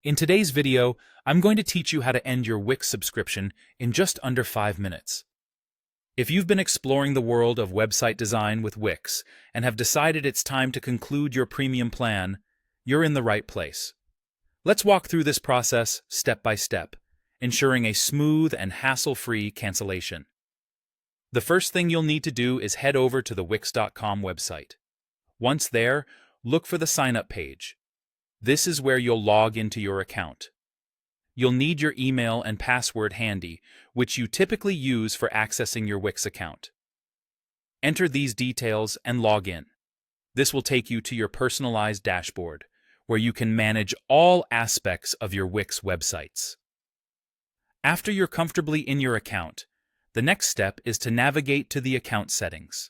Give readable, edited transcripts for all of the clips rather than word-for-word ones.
In today's video, I'm going to teach you how to end your Wix subscription in just under 5 minutes. If you've been exploring the world of website design with Wix and have decided it's time to conclude your premium plan, you're in the right place. Let's walk through this process step by step, ensuring a smooth and hassle-free cancellation. The first thing you'll need to do is head over to the Wix.com website. Once there, look for the sign-up page. This is where you'll log into your account. You'll need your email and password handy, which you typically use for accessing your Wix account. Enter these details and log in. This will take you to your personalized dashboard, where you can manage all aspects of your Wix websites. After you're comfortably in your account, the next step is to navigate to the account settings.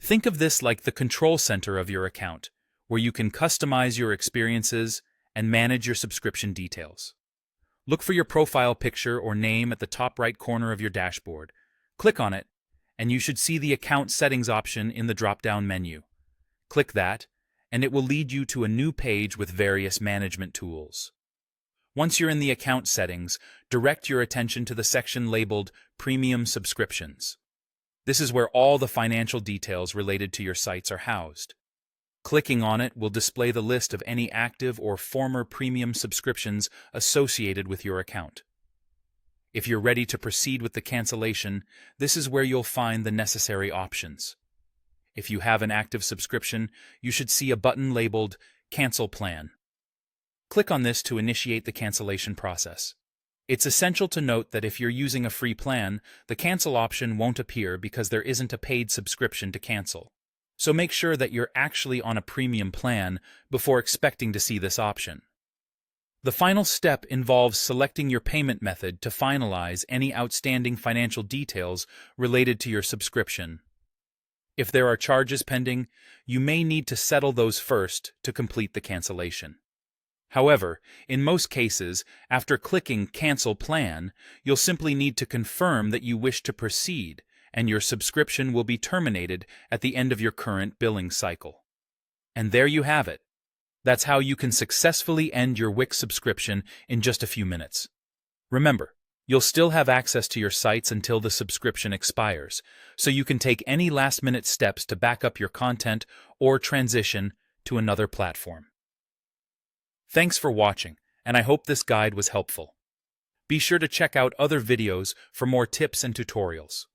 Think of this like the control center of your account, where you can customize your experiences and manage your subscription details. Look for your profile picture or name at the top right corner of your dashboard. Click on it, and you should see the Account Settings option in the drop-down menu. Click that, and it will lead you to a new page with various management tools. Once you're in the account settings, direct your attention to the section labeled Premium Subscriptions. This is where all the financial details related to your sites are housed. Clicking on it will display the list of any active or former premium subscriptions associated with your account. If you're ready to proceed with the cancellation, this is where you'll find the necessary options. If you have an active subscription, you should see a button labeled Cancel Plan. Click on this to initiate the cancellation process. It's essential to note that if you're using a free plan, the cancel option won't appear because there isn't a paid subscription to cancel. So make sure that you're actually on a premium plan before expecting to see this option. The final step involves selecting your payment method to finalize any outstanding financial details related to your subscription. If there are charges pending, you may need to settle those first to complete the cancellation. However, in most cases, after clicking Cancel Plan, you'll simply need to confirm that you wish to proceed, and your subscription will be terminated at the end of your current billing cycle. And there you have it. That's how you can successfully end your Wix subscription in just a few minutes. Remember, you'll still have access to your sites until the subscription expires, so you can take any last-minute steps to back up your content or transition to another platform. Thanks for watching, and I hope this guide was helpful. Be sure to check out other videos for more tips and tutorials.